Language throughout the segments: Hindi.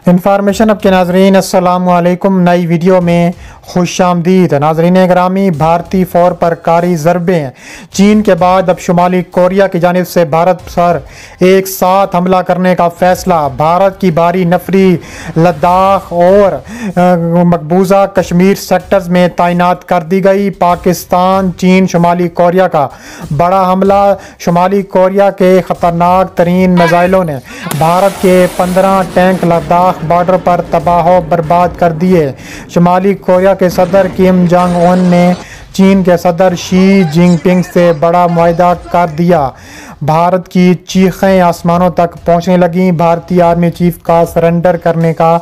इन्फॉर्मेशन आपके नाजरीन अस्सलामु अलैकुम। नई वीडियो में खुशामदीद। नाजरीन ग्रामी, भारतीय फौर पर कारी ज़रबे हैं। चीन के बाद अब शुमाली कोरिया की जानिब से भारत पर एक साथ हमला करने का फैसला। भारत की भारी नफरी लद्दाख और मकबूजा कश्मीर सेक्टर्स में तैनात कर दी गई। पाकिस्तान चीन शुमाली कोरिया का बड़ा हमला। शुमाली कोरिया के ख़तरनाक तरीन मिसाइलों ने भारत के 15 टैंक लद्दाख बॉर्डर पर तबाह बर्बाद कर दिए। शुमाली कोरिया के सदर किम जोंग उन ने चीन के सदर शी जिनपिंग से बड़ा मुआहदा कर दिया। भारत की चीखें आसमानों तक पहुंचने लगी। भारतीय आर्मी चीफ का सरेंडर करने का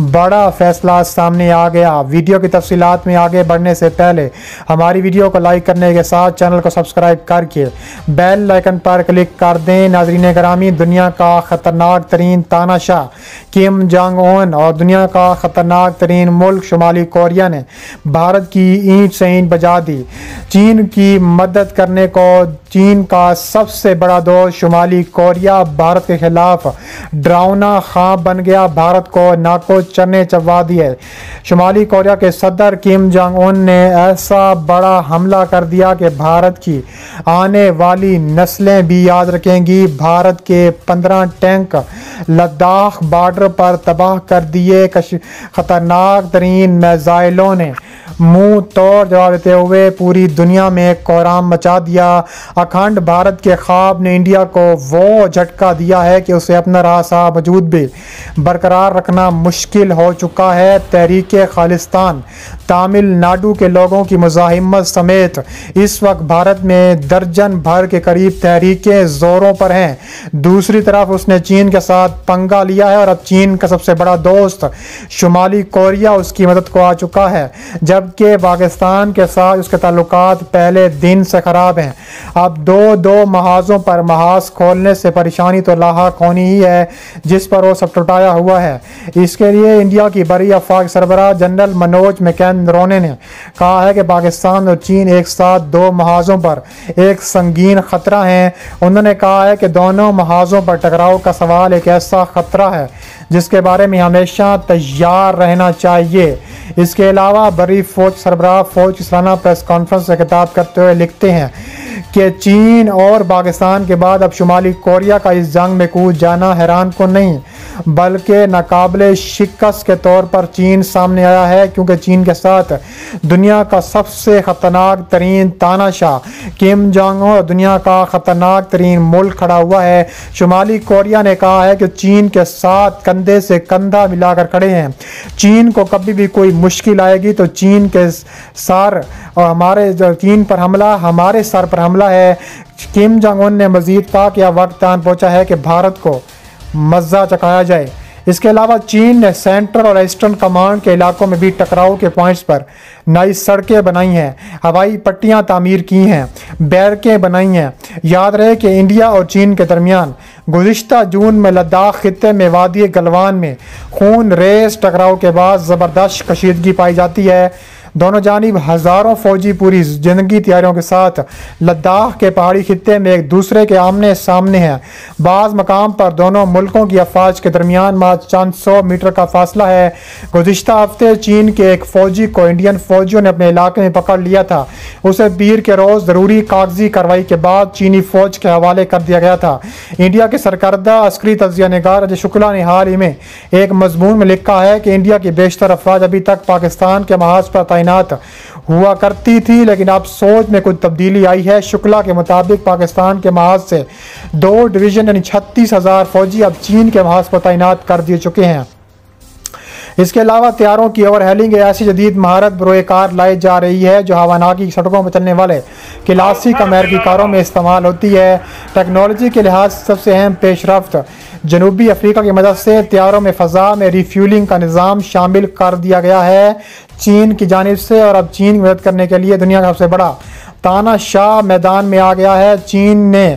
बड़ा फैसला सामने आ गया। वीडियो की तफसीलात में आगे बढ़ने से पहले हमारी वीडियो को लाइक करने के साथ चैनल को सब्सक्राइब करके बेल आइकन पर क्लिक कर दें। नाज़रीन ग्रामी, दुनिया का ख़तरनाक तरीन तानाशाह किम जोंग उन और दुनिया का ख़तरनाक तरीन मुल्क शुमाली कोरिया ने भारत की ईंट से ईंट बजा दी। चीन की मदद करने को चीन का सबसे बड़ा दोस्त शुमाली कोरिया भारत के खिलाफ डरावना ख्वाब बन गया। भारत को नाको चने चबा दिए। शुमाली कोरिया के सदर किम जोंग उन ने ऐसा बड़ा हमला कर दिया कि भारत की आने वाली नस्लें भी याद रखेंगी। भारत के 15 टैंक लद्दाख बॉर्डर पर तबाह कर दिए। खतरनाक तरीन मिसाइलों ने मुंह तोड़ जवाब देते हुए पूरी दुनिया में कोहराम मचा दिया। अखंड भारत के ख्वाब ने इंडिया को वो झटका दिया है कि उसे अपना रास्ता वजूद भी बरकरार रखना मुश्किल हो चुका है। तहरीके खालिस्तान तमिलनाडु के लोगों की मुजाहिमत समेत इस वक्त भारत में दर्जन भर के करीब तहरीकें जोरों पर हैं। दूसरी तरफ उसने चीन के साथ पंगा लिया है और अब चीन का सबसे बड़ा दोस्त शुमाली कोरिया उसकी मदद को आ चुका है, जबकि पाकिस्तान के साथ उसके ताल्लुकात पहले दिन से ख़राब हैं। अब दो महाजों पर महाज खोलने से परेशानी तो लाहक होनी ही है, जिस पर वो सब टुटाया हुआ है। इसके लिए इंडिया की बड़ी अफवाज सरबराह जनरल मनोज मैकेंद्रोने ने कहा है कि पाकिस्तान और चीन एक साथ 2 महाजों पर एक संगीन ख़तरा हैं। उन्होंने कहा है कि दोनों महाजों पर टकराव का सवाल एक ऐसा ख़तरा है जिसके बारे में हमेशा तैयार रहना चाहिए। इसके अलावा बड़ी फौज सरबराह फौज की सालाना प्रेस कॉन्फ्रेंस से खिताब करते हुए लिखते हैं कि चीन और पाकिस्तान के बाद अब शुमाली कोरिया का इस जंग में कूद जाना हैरान को नहीं बल्कि नाकाबिले शिकस्त के तौर पर चीन सामने आया है, क्योंकि चीन के साथ दुनिया का सबसे ख़तरनाक तरीन तानाशाह किम जोंग उन दुनिया का ख़तरनाक तरीन मुल्क खड़ा हुआ है। शुमाली कोरिया ने कहा है कि चीन के साथ कंधे से कंधा मिलाकर खड़े हैं। चीन को कभी भी कोई मुश्किल आएगी तो चीन के सर और हमारे जो चीन पर हमला हमारे सर पर हमला है। किम जोंग उन ने मजीद कहा कि अब वक्त आन पहुंचा है कि भारत को मज़ा चखाया जाए। इसके अलावा चीन ने सेंट्रल और ईस्टर्न कमांड के इलाकों में भी टकराव के पॉइंट्स पर नई सड़कें बनाई हैं, हवाई पट्टियां तामीर की हैं, बैरकें बनाई हैं। याद रहे कि इंडिया और चीन के दरमियान गुज़िश्ता जून में लद्दाख खित्ते में वादी गलवान में खून रेस टकराव के बाद ज़बरदस्त कशीदगी पाई जाती है। दोनों जानिब हज़ारों फौजी पूरी ज़िंदगी तैयारियों के साथ लद्दाख के पहाड़ी खित्ते में एक दूसरे के आमने सामने हैं। बाज़ मकाम पर दोनों मुल्कों की अफवाज के दरमियान मात्र चंद 100 मीटर का फासला है। गुज़िश्ता हफ्ते चीन के एक फ़ौजी को इंडियन फ़ौजियों ने अपने इलाके में पकड़ लिया था। उसे पीर के रोज़ ज़रूरी कागजी कार्रवाई के बाद चीनी फ़ौज के हवाले कर दिया गया था। इंडिया के सरकर्दा अस्करी तज्ज़िया निगार अजय शुक्ला ने हाल ही में एक मजमून में लिखा है कि इंडिया की बेशतर अफवाज अभी तक पाकिस्तान के महाज पर तैनात हुआ करती थी, लेकिन अब सोच में कुछ तब्दीली आई है। शुक्ला के मुताबिक पाकिस्तान के महाज से 2 डिवीज़न यानी 36,000 फौजी अब चीन के महाज पर तैनात कर दिए चुके हैं। इसके अलावा तैयारों की ओवरहेलिंग ऐसी जदीद महारत बरोए कार लाई जा रही है जो हवानाकी की सड़कों पर चलने वाले क्लासिक अमेरिकी कारों में इस्तेमाल होती है। टेक्नोलॉजी के लिहाज से सबसे अहम पेशरफ्त जनूबी अफ्रीका की मदद से तैयारों में फ़ज़ा में रिफ्यूलिंग का निज़ाम शामिल कर दिया गया है चीन की जानिब से, और अब चीन की मदद करने के लिए दुनिया का सबसे बड़ा तानाशाह मैदान में आ गया है। चीन ने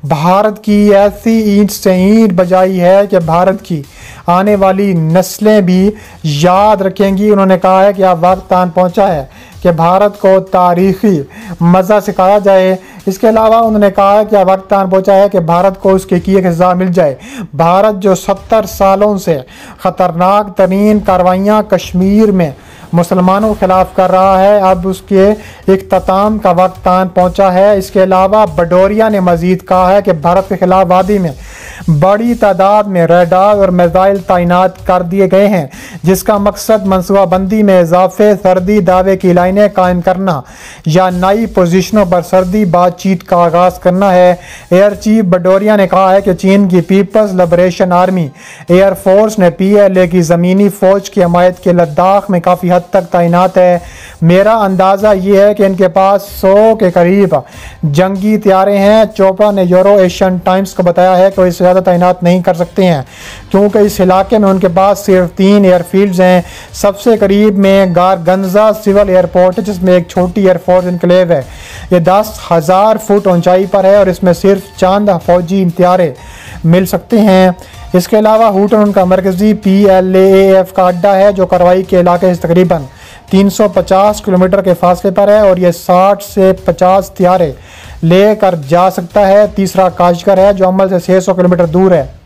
भारत की ऐसी ईंट से ईंट बजाई है कि भारत की आने वाली नस्लें भी याद रखेंगी। उन्होंने कहा है कि अब वक्त आन पहुंचा है कि भारत को तारीखी मज़ा सिखाया जाए। इसके अलावा उन्होंने कहा कि अब वक्त आन पहुँचा है कि भारत को उसके किए की सज़ा मिल जाए। भारत जो 70 सालों से ख़तरनाक तरीन कार्रवाइयाँ कश्मीर में मुसलमानों के खिलाफ कर रहा है, अब उसके इख्तिताम का वक्त आन पहुँचा है। इसके अलावा भदौरिया ने मज़ीद कहा है कि भारत के खिलाफ वादी में बड़ी तादाद में रडार और मिसाइल तैनात कर दिए गए हैं, जिसका मकसद मनसूबाबंदी में इजाफे, सर्दी दावे की लाइनें कायम करना या नई पोजीशनों पर सर्दी बातचीत का आगाज़ करना है। एयर चीफ भदौरिया ने कहा है कि चीन की पीपल्स लिबरेशन आर्मी एयरफोर्स ने PLA की ज़मीनी फ़ौज की हमायत के लद्दाख में काफ़ी हद तक तैनात है। मेरा अंदाज़ा ये है कि इनके पास 100 के करीब जंगी तैयारे हैं। चोपड़ा ने यूरो एशियन टाइम्स को बताया है कि इससे ज़्यादा तैनात नहीं कर सकते हैं, क्योंकि इस इलाके में उनके पास सिर्फ 3 एयरफील्ड्स हैं। सबसे करीब में गारगंजा सिविल एयरपोर्ट है, जिसमें एक छोटी एयरफोर्स इनक्लेव है। ये 10,000 फुट ऊंचाई पर है और इसमें सिर्फ चंद फौजी तैयारे मिल सकते हैं। इसके अलावा हूटन उनका मरकज़ी PLAAF का अड्डा है, जो कार्रवाई के इलाके से तकरीबन 350 किलोमीटर के फासले पर है और ये 60 से 50 तैयारे लेकर जा सकता है। तीसरा काशगर है, जो अमल से 600 किलोमीटर दूर है।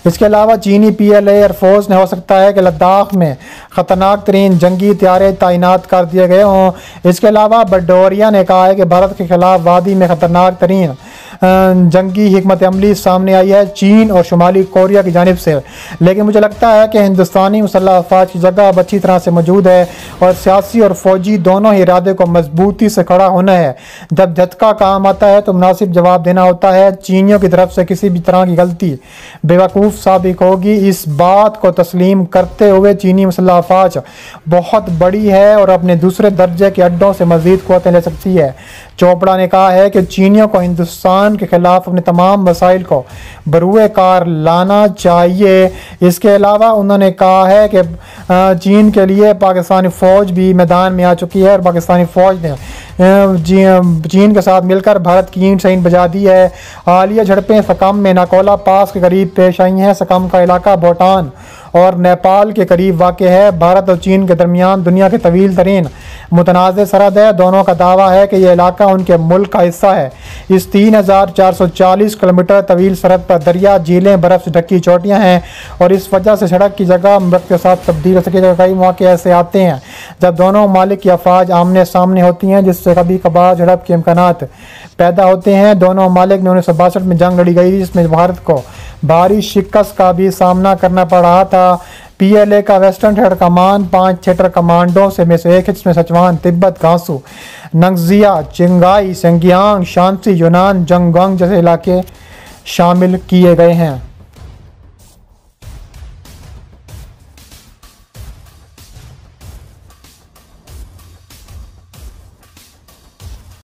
इसके अलावा चीनी PLA एयरफोर्स ने हो सकता है कि लद्दाख में ख़तरनाक तरीन जंगी तैयारे तैनात कर दिए गए हों। इसके अलावा भदौरिया ने कहा है कि भारत के खिलाफ वादी में ख़तरनाक तरीन जंगी हिकमत अमली सामने आई है चीन और शुमाली कोरिया की जानिब से, लेकिन मुझे लगता है कि हिंदुस्तानी मुसल्लह अफवाज की जगह अब अच्छी तरह से मौजूद है और सियासी और फौजी दोनों ही इरादे को मजबूती से खड़ा होना है। जब झटका काम आता है तो मुनासिब जवाब देना होता है। चीनियों की तरफ से किसी भी तरह की गलती बेवकूफ़ साबित होगी। इस बात को तस्लीम करते हुए चीनी मुसल्लह अफवाज बहुत बड़ी है और अपने दूसरे दर्जे के अड्डों से मज़ीद क़ुव्वतें ले सकती है। चोपड़ा ने कहा है कि चीनियों को हिंदुस्तान के खिलाफ अपने तमाम वसाइल को बरूए कार लाना चाहिए। इसके अलावा उन्होंने कहा है कि चीन के लिए पाकिस्तानी फ़ौज भी मैदान में आ चुकी है और पाकिस्तानी फ़ौज ने चीन के साथ मिलकर भारत की ईंट से ईंट बजा दी है। हालिया झड़पें सकम में नाकोला पास के करीब पेश आई हैं। सकम का इलाका भूटान और नेपाल के करीब वाक़ है। भारत और चीन के दरमियान दुनिया के तवील तरीन मुतनाज़ सरहद है। दोनों का दावा है कि यह इलाका उनके मुल्क का हिस्सा है। इस 3440 किलोमीटर तवील सरहद पर दरिया, झीलें, बर्फ़ से ढकी चोटियाँ हैं और इस वजह से सड़क की जगह वक्त के साथ तब्दील हो सके। कई मौके ऐसे आते हैं जब दोनों ममालिक की अफवाज आमने सामने होती हैं, जिससे कभी कभार झड़प के इम्कानात पैदा होते हैं। दोनों ममालिक में 1962 में जंग लड़ी गई, जिसमें भारत को भारी शिकस्त का भी सामना करना पड़ रहा था। PLA का वेस्टर्न थिएटर कमान 5 थिएटर कमांडों से में से एक है, जिसमें सचवान, तिब्बत, गांसू, नंगजिया, चिंगाई, सेंगियांग, शांसी, यूनान, जंगगोंग जैसे इलाके शामिल किए गए हैं।